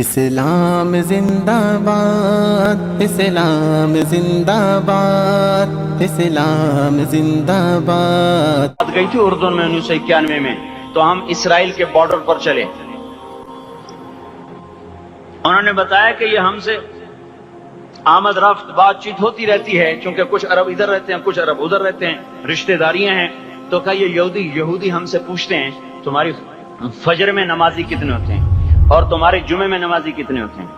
اسلام زندہ باد، اسلام زندہ باد، اسلام زندہ باد۔ گئی تھی اردن میں 1991 میں، تو ہم اسرائیل کے بارڈر پر چلے۔ انہوں نے بتایا کہ یہ ہم سے آمد رفت بات چیت ہوتی رہتی ہے، چونکہ کچھ عرب ادھر رہتے ہیں، کچھ عرب ادھر رہتے ہیں، رشتہ داریاں ہیں۔ تو کہا یہ یہودی ہم سے پوچھتے ہیں تمہاری فجر میں نمازی کتنے ہوتے ہیں اور تمہارے جمعے میں نمازی کتنے ہوتے ہیں۔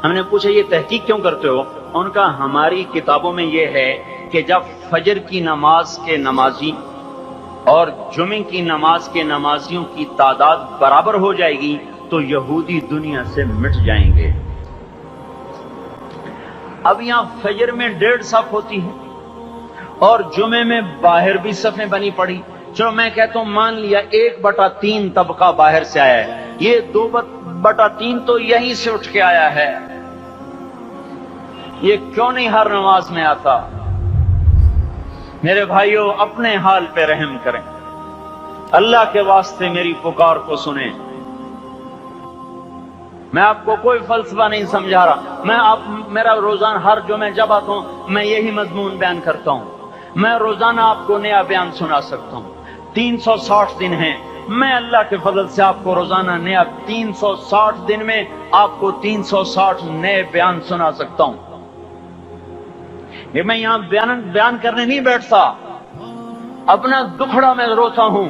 ہم نے پوچھا یہ تحقیق کیوں کرتے ہو؟ ان کا ہماری کتابوں میں یہ ہے کہ جب فجر کی نماز کے نمازی اور جمعے کی نماز کے نمازیوں کی تعداد برابر ہو جائے گی تو یہودی دنیا سے مٹ جائیں گے۔ اب یہاں فجر میں 1.5 صف ہوتی ہے اور جمعے میں باہر بھی صفیں بنی پڑی۔ چلو میں کہتا ہوں مان لیا 1/3 طبقہ باہر سے آیا ہے، یہ 2/3 تو یہیں سے اٹھ کے آیا ہے، یہ کیوں نہیں ہر نماز میں آتا؟ میرے بھائیوں اپنے حال پہ رحم کریں، اللہ کے واسطے میری پکار کو سنیں۔ میں آپ کو کوئی فلسفہ نہیں سمجھا رہا، میرا روزانہ ہر جمعہ جب آتا ہوں میں یہی مضمون بیان کرتا ہوں۔ میں روزانہ آپ کو نیا بیان سنا سکتا ہوں۔ 360 دن ہیں، میں اللہ کے فضل سے آپ کو روزانہ نیا 360 دن میں آپ کو 360 نئے بیان سنا سکتا ہوں۔ یہ میں یہاں بیان کرنے نہیں بیٹھتا، اپنا دکھڑا میں روتا ہوں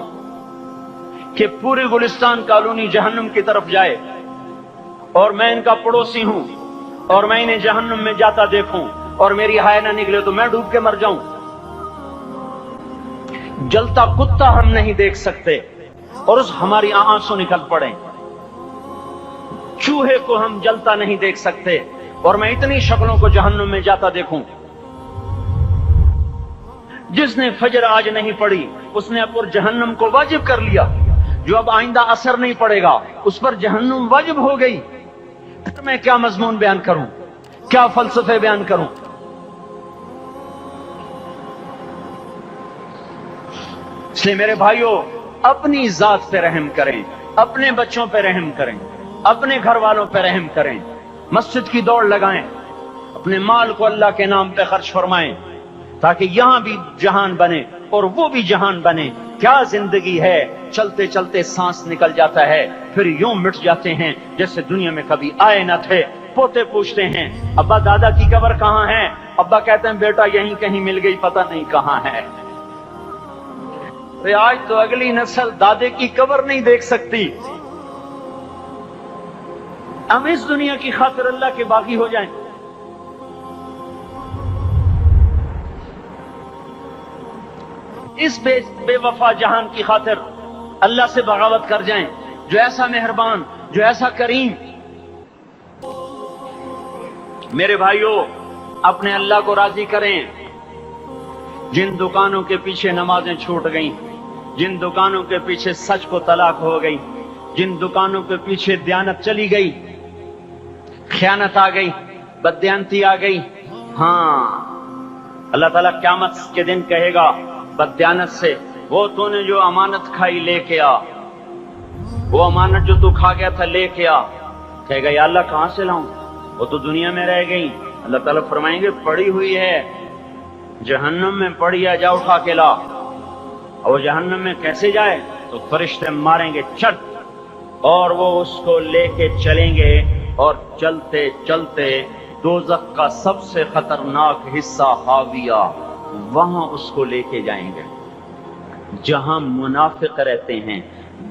کہ پوری گلستان کالونی جہنم کی طرف جائے اور میں ان کا پڑوسی ہوں اور میں انہیں جہنم میں جاتا دیکھوں اور میری ہائے نہ نکلے تو میں ڈوب کے مر جاؤں۔ جلتا کتا ہم نہیں دیکھ سکتے اور اس ہماری آنسو نکل پڑیں، چوہے کو ہم جلتا نہیں دیکھ سکتے اور میں اتنی شکلوں کو جہنم میں جاتا دیکھوں۔ جس نے فجر آج نہیں پڑھی اس نے پر جہنم کو واجب کر لیا، جو اب آئندہ اثر نہیں پڑے گا اس پر جہنم واجب ہو گئی۔ میں کیا مضمون بیان کروں، کیا فلسفے بیان کروں؟ اس لیے میرے بھائیوں اپنی ذات پہ رحم کریں، اپنے بچوں پہ رحم کریں، اپنے گھر والوں پہ رحم کریں، مسجد کی دوڑ لگائیں، اپنے مال کو اللہ کے نام پہ خرچ فرمائیں تاکہ یہاں بھی جہان بنے اور وہ بھی جہان بنے۔ کیا زندگی ہے، چلتے چلتے سانس نکل جاتا ہے پھر یوں مٹ جاتے ہیں جیسے دنیا میں کبھی آئے نہ تھے۔ پوتے پوچھتے ہیں ابا دادا کی قبر کہاں ہے؟ ابا کہتے ہیں بیٹا یہیں کہیں مل گئی، پتہ نہیں کہاں ہے۔ آج تو اگلی نسل دادے کی قبر نہیں دیکھ سکتی۔ ہم اس دنیا کی خاطر اللہ کے باغی ہو جائیں۔ اس بے وفا جہان کی خاطر اللہ سے بغاوت کر جائیں جو ایسا مہربان، جو ایسا کریم۔ میرے بھائیوں اپنے اللہ کو راضی کریں۔ جن دکانوں کے پیچھے نمازیں چھوٹ گئیں، جن دکانوں کے پیچھے سچ کو طلاق ہو گئی، جن دکانوں کے پیچھے دیانت چلی گئی، خیانت آ گئی، بددیانتی آ گئی، ہاں اللہ تعالیٰ قیامت کے دن کہے گا بددیانت سے، وہ تو نے جو امانت کھائی لے کے آ، وہ امانت جو تو کھا گیا تھا لے کے آ۔ کہے گا یا اللہ کہاں سے لاؤں، وہ تو دنیا میں رہ گئی۔ اللہ تعالیٰ فرمائیں گے پڑی ہوئی ہے جہنم میں، پڑی ہے، جا اٹھا کے لا۔ اور وہ جہنم میں کیسے جائے؟ تو فرشتے ماریں گے چٹ اور وہ اس کو لے کے چلیں گے اور چلتے چلتے دوزخ کا سب سے خطرناک حصہ حاویہ، وہاں اس کو لے کے جائیں گے جہاں منافق رہتے ہیں۔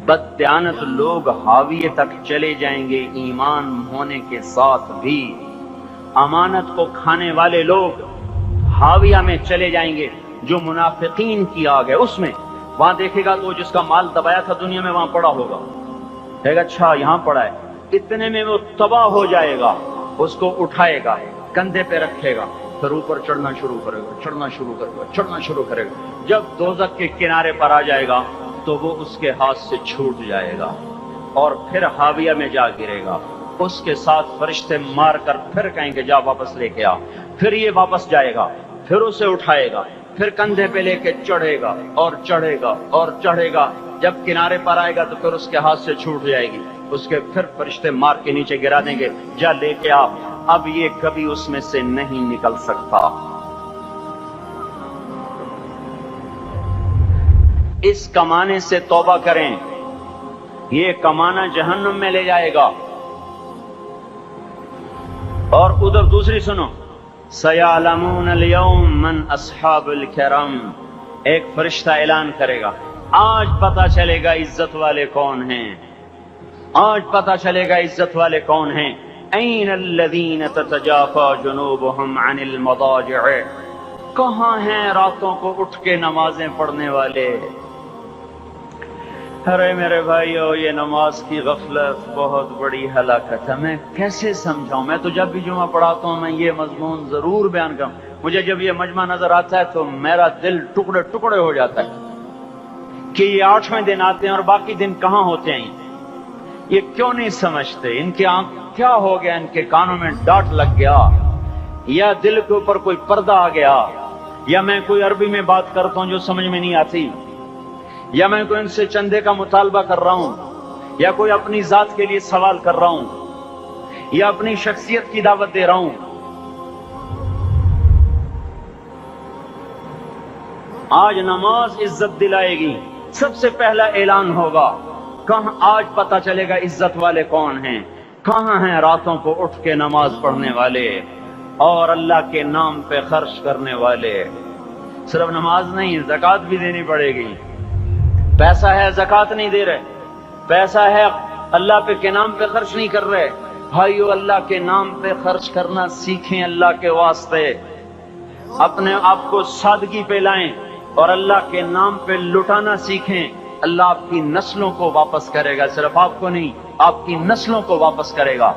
بددیانت لوگ حاویہ تک چلے جائیں گے ایمان ہونے کے ساتھ بھی، امانت کو کھانے والے لوگ حاویہ میں چلے جائیں گے جو منافقین کی آگ ہے اس میں۔ وہاں دیکھے گا تو جس کا مال دبایا تھا دنیا میں وہاں پڑا ہوگا، کہے گا اچھا یہاں پڑا ہے، اتنے میں وہ تباہ ہو جائے گا، اس کو اٹھائے گا، کندھے پہ رکھے گا، پھر اوپر چڑھنا شروع کرے گا، چڑھنا شروع کرے گا، چڑھنا شروع کرے گا۔ جب دوزخ کے کنارے پر آ جائے گا تو وہ اس کے ہاتھ سے چھوٹ جائے گا اور پھر حاویہ میں جا گرے گا۔ اس کے ساتھ فرشتے مار کر پھر کہیں گے جا واپس لے کے آ، پھر یہ واپس جائے گا، پھر اسے اٹھائے گا، پھر کندھے پہ لے کے چڑھے گا اور چڑھے گا اور چڑھے گا۔ جب کنارے پر آئے گا تو پھر اس کے ہاتھ سے چھوٹ جائے گی، اس کے پھر فرشتے مار کے نیچے گرا دیں گے، جا لے کے آ، اب یہ کبھی اس میں سے نہیں نکل سکتا۔ اس کمانے سے توبہ کریں، یہ کمانا جہنم میں لے جائے گا۔ اور ادھر دوسری سنو، سَيَعْلَمُونَ الْيَوْمَ مَنْ أَصْحَابُ الْكَرَمِ، ایک فرشتہ اعلان کرے گا، آج پتہ چلے گا عزت والے کون ہیں، آج پتہ چلے گا عزت والے کون ہیں۔ أَيْنَ الَّذِينَ تَتَجَافَى جُنُوبُهُمْ عَنِ الْمَضَاجِعِ، کہاں ہیں راتوں کو اٹھ کے نمازیں پڑھنے والے؟ ارے میرے بھائیو، یہ نماز کی غفلت بہت بڑی ہلاکت ہے۔ میں کیسے سمجھاؤں؟ میں تو جب بھی جمعہ پڑھاتا ہوں میں یہ مضمون ضرور بیان کروں، مجھے جب یہ مجمع نظر آتا ہے تو میرا دل ٹکڑے ٹکڑے ہو جاتا ہے کہ یہ 8ویں دن آتے ہیں اور باقی دن کہاں ہوتے ہیں؟ یہ کیوں نہیں سمجھتے؟ ان کے آنکھ کیا ہو گیا؟ ان کے کانوں میں ڈاٹ لگ گیا، یا دل کے اوپر کوئی پردہ آ گیا، یا میں کوئی عربی میں بات کرتا ہوں جو سمجھ میں نہیں آتی، یا میں کوئی ان سے چندے کا مطالبہ کر رہا ہوں، یا کوئی اپنی ذات کے لیے سوال کر رہا ہوں، یا اپنی شخصیت کی دعوت دے رہا ہوں۔ آج نماز عزت دلائے گی، سب سے پہلا اعلان ہوگا، کہاں آج پتہ چلے گا عزت والے کون ہیں، کہاں ہیں راتوں کو اٹھ کے نماز پڑھنے والے اور اللہ کے نام پہ خرچ کرنے والے۔ صرف نماز نہیں، زکوٰۃ بھی دینی پڑے گی۔ پیسہ ہے زکوٰۃ نہیں دے رہے، پیسہ ہے اللہ کے نام پہ خرچ نہیں کر رہے۔ بھائیو، اللہ کے نام پہ خرچ کرنا سیکھیں، اللہ کے واسطے اپنے آپ کو سادگی پہ لائیں اور اللہ کے نام پہ لٹانا سیکھیں۔ اللہ آپ کی نسلوں کو واپس کرے گا، صرف آپ کو نہیں، آپ کی نسلوں کو واپس کرے گا۔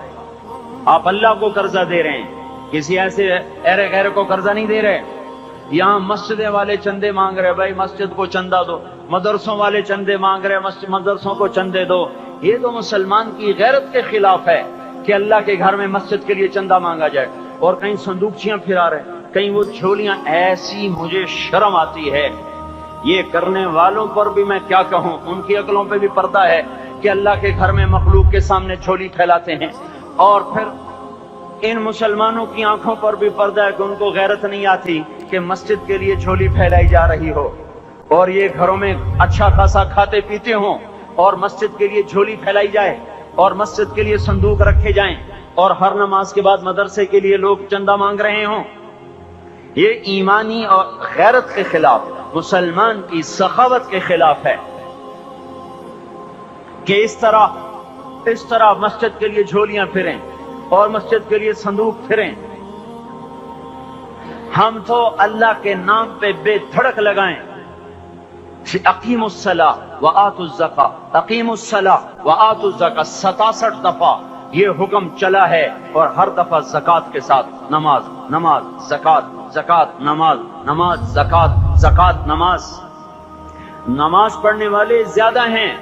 آپ اللہ کو قرضہ دے رہے ہیں، کسی ایسے ایرے غیرے کو قرضہ نہیں دے رہے۔ یہاں مسجدیں والے چندے مانگ رہے، بھائی مسجد کو چندہ دو، مدرسوں والے چندے مانگ رہے، مدرسوں کو چندے دو۔ یہ تو مسلمان کی غیرت کے خلاف ہے کہ اللہ کے گھر میں مسجد کے لیے چندہ مانگا جائے، اور کہیں صندوقچیاں پھرا رہے، کہیں وہ جھولیاں، ایسی مجھے شرم آتی ہے۔ یہ کرنے والوں پر بھی میں کیا کہوں، ان کی عقلوں پہ بھی پردہ ہے کہ اللہ کے گھر میں مخلوق کے سامنے جھولی پھیلاتے ہیں، اور پھر ان مسلمانوں کی آنکھوں پر بھی پردہ ہے کہ ان کو غیرت نہیں آتی کہ مسجد کے لیے جھولی پھیلائی جا رہی ہو، اور یہ گھروں میں اچھا خاصا کھاتے پیتے ہوں، اور مسجد کے لیے جھولی پھیلائی جائے، اور مسجد کے لیے صندوق رکھے جائیں، اور ہر نماز کے بعد مدرسے کے لیے لوگ چندہ مانگ رہے ہوں۔ یہ ایمانی اور غیرت کے خلاف، مسلمان کی سخاوت کے خلاف ہے کہ اس طرح مسجد کے لیے جھولیاں پھریں اور مسجد کے لیے صندوق پھریں۔ ہم تو اللہ کے نام پہ بے دھڑک لگائیں۔ اقیموا الصلاۃ وآتوا الزکاۃ، اقیموا الصلاۃ وآتوا الزکاۃ 67 دفعہ یہ حکم چلا ہے، اور ہر دفعہ زکوٰۃ کے ساتھ نماز، نماز زکوٰۃ، زکوٰۃ نماز، نماز زکوٰۃ، زکوٰۃ نماز۔ نماز پڑھنے والے زیادہ ہیں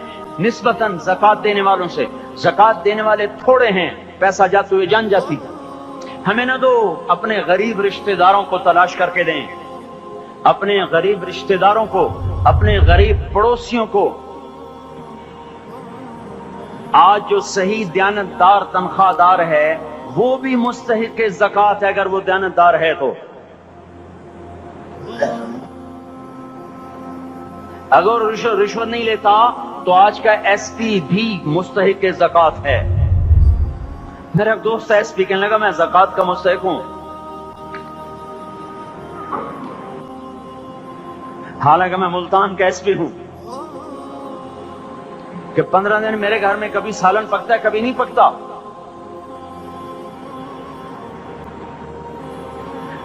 نسبتاً زکوٰۃ دینے والوں سے، زکوٰۃ دینے والے تھوڑے ہیں، پیسہ جاتے ہوئے جان جاتی۔ ہمیں نہ دو، اپنے غریب رشتہ داروں کو تلاش کر کے دیں، اپنے غریب رشتہ داروں کو، اپنے غریب پڑوسیوں کو۔ آج جو صحیح دیانتدار تنخواہ دار ہے وہ بھی مستحق زکوٰۃ ہے، اگر وہ دیانتدار ہے تو۔ اگر رشوت نہیں لیتا تو آج کا ایس پی بھی مستحق زکوٰۃ ہے۔ میرا ایک دوست ایس پی کہنے لگا میں زکوٰۃ کا مستحق ہوں، حالانکہ میں ملتان کا ایس پی ہوں، کہ 15 دن میرے گھر میں کبھی سالن پکتا ہے، کبھی نہیں پکتا۔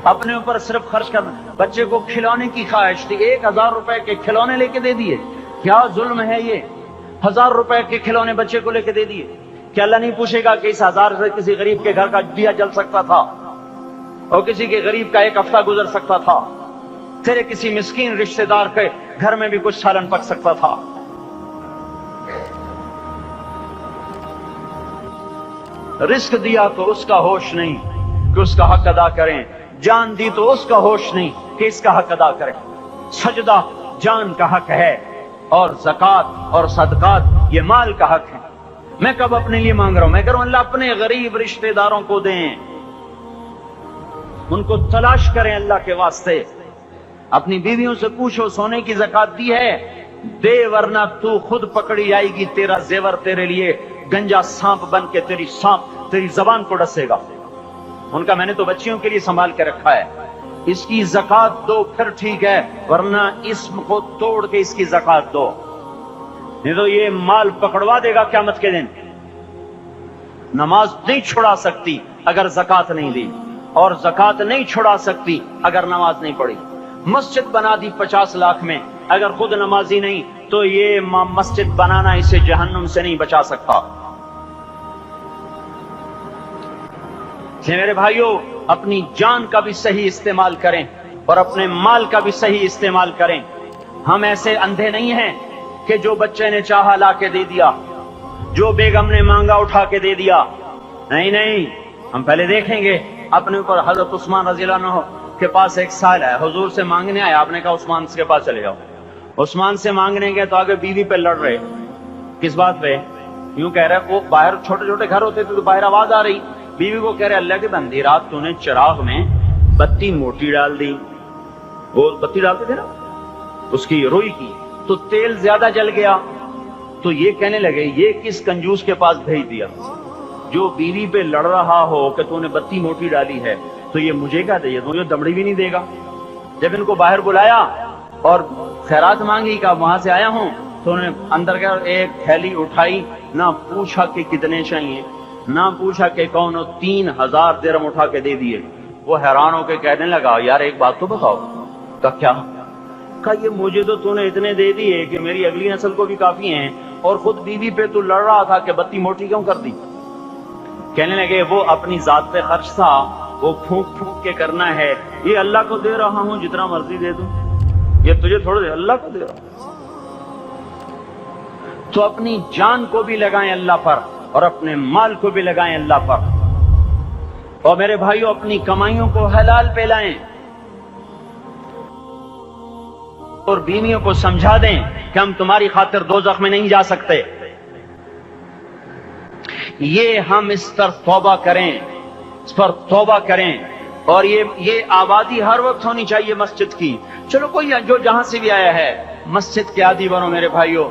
اپنے اوپر صرف خرچ کرنا۔ بچے کو کھلونے کی خواہش تھی، 1000 روپے کے کھلونے لے کے دے دیے۔ کیا ظلم ہے یہ؟ 1000 روپے کے کھلونے بچے کو لے کے دے دیے۔ کہ اللہ نہیں پوچھے گا کہ اس 1000 سے کسی غریب کے گھر کا دیا جل سکتا تھا، اور کسی کے غریب کا ایک ہفتہ گزر سکتا تھا، تیرے کسی مسکین رشتہ دار کے گھر میں بھی کچھ سالن پک سکتا تھا۔ رزق دیا تو اس کا ہوش نہیں کہ اس کا حق ادا کریں، جان دی تو اس کا ہوش نہیں کہ اس کا حق ادا کریں۔ سجدہ جان کا حق ہے، اور زکوٰۃ اور صدقات یہ مال کا حق ہے۔ میں کب اپنے لیے مانگ رہا ہوں؟ میں کہہ رہا ہوں اللہ اپنے غریب رشتہ داروں کو دیں، ان کو تلاش کریں اللہ کے واسطے۔ اپنی بیویوں سے پوچھو سونے کی زکات دی ہے؟ دے، ورنہ تو خود پکڑی جائے گی، تیرا زیور تیرے لیے گنجا سانپ بن کے تیری زبان کو ڈسے گا۔ ان کا میں نے تو بچیوں کے لیے سنبھال کے رکھا ہے، اس کی زکات دو پھر ٹھیک ہے، ورنہ اسم کو توڑ کے اس کی زکات دو، نہیں تو یہ مال پکڑوا دے گا قیامت کے دن۔ نماز نہیں چھڑا سکتی اگر زکات نہیں دی، اور زکات نہیں چھڑا سکتی اگر نماز نہیں پڑھی۔ مسجد بنا دی 50 لاکھ میں، اگر خود نمازی نہیں تو یہ مسجد بنانا اسے جہنم سے نہیں بچا سکتا۔ میرے بھائیوں، اپنی جان کا بھی صحیح استعمال کریں اور اپنے مال کا بھی صحیح استعمال کریں۔ ہم ایسے اندھے نہیں ہیں کہ جو بچے نے چاہا لا کے دے دیا، جو بیگم نے مانگا اٹھا کے دے دیا۔ نہیں نہیں، ہم پہلے دیکھیں گے اپنے اوپر۔ حضرت عثمان رضی اللہ عنہ کے پاس ایک سائل ہے، حضور سے مانگنے آیا، آپ نے کہا عثمان کے پاس چلے جاؤ۔ عثمان سے مانگنے گئے تو آگے بیوی پہ لڑ رہے۔ کس بات پہ؟ یوں کہہ رہے وہ باہر چھوٹے چھوٹے گھر ہوتے تھے تو باہر آواز آ رہی، بیوی کو کہہ رہے اللہ کے بندے رات تو نے چراغ میں بتی موٹی ڈال دی، وہ بتی ڈالتے تھے نا اس کی روئی کی، تو تیل زیادہ جل گیا۔ تو یہ کہنے لگے یہ کس کنجوس کے پاس بھیج دیا؟ جو بیوی پہ لڑ رہا ہو کہ تو نے بتی موٹی ڈالی ہے تو یہ مجھے کیا دے، تو یہ دمڑی بھی نہیں دے گا۔ جب ان کو باہر بلایا اور خیرات مانگی کہ وہاں سے آیا ہوں، تو انہوں نے اندر کا ایک تھیلی اٹھائی، نہ پوچھا کہ کتنے چاہیے، نہ پوچھا کہ کون، 3000 درہم اٹھا کے دے دیے۔ وہ حیران ہو کے کہنے لگا یار ایک بات تو بتاؤ۔ کہا کیا؟ کہا یہ مجھے تو نے اتنے دے دیے کہ میری اگلی نسل کو بھی کافی ہیں، اور خود بیوی پہ تو لڑ رہا تھا کہ بتی موٹی کیوں کر دی؟ کہنے لگے وہ اپنی ذات پہ خرچ تھا، وہ پھونک پھونک کے کرنا ہے، یہ اللہ کو دے رہا ہوں جتنا مرضی دے دوں، یہ تجھے تھوڑا دے، اللہ کو دے رہا ہوں۔ تو اپنی جان کو بھی لگائیں اللہ پر اور اپنے مال کو بھی لگائیں اللہ پر۔ اور میرے بھائیوں اپنی کمائیوں کو حلال پہ لائیں اور بیویوں کو سمجھا دیں کہ ہم تمہاری خاطر دوزخ میں نہیں جا سکتے۔ یہ ہم اس پر توبہ کریں، اس پر توبہ کریں، اور یہ آبادی ہر وقت ہونی چاہیے مسجد کی۔ چلو کوئی جو جہاں سے بھی آیا ہے مسجد کے عادی بنو میرے بھائیوں۔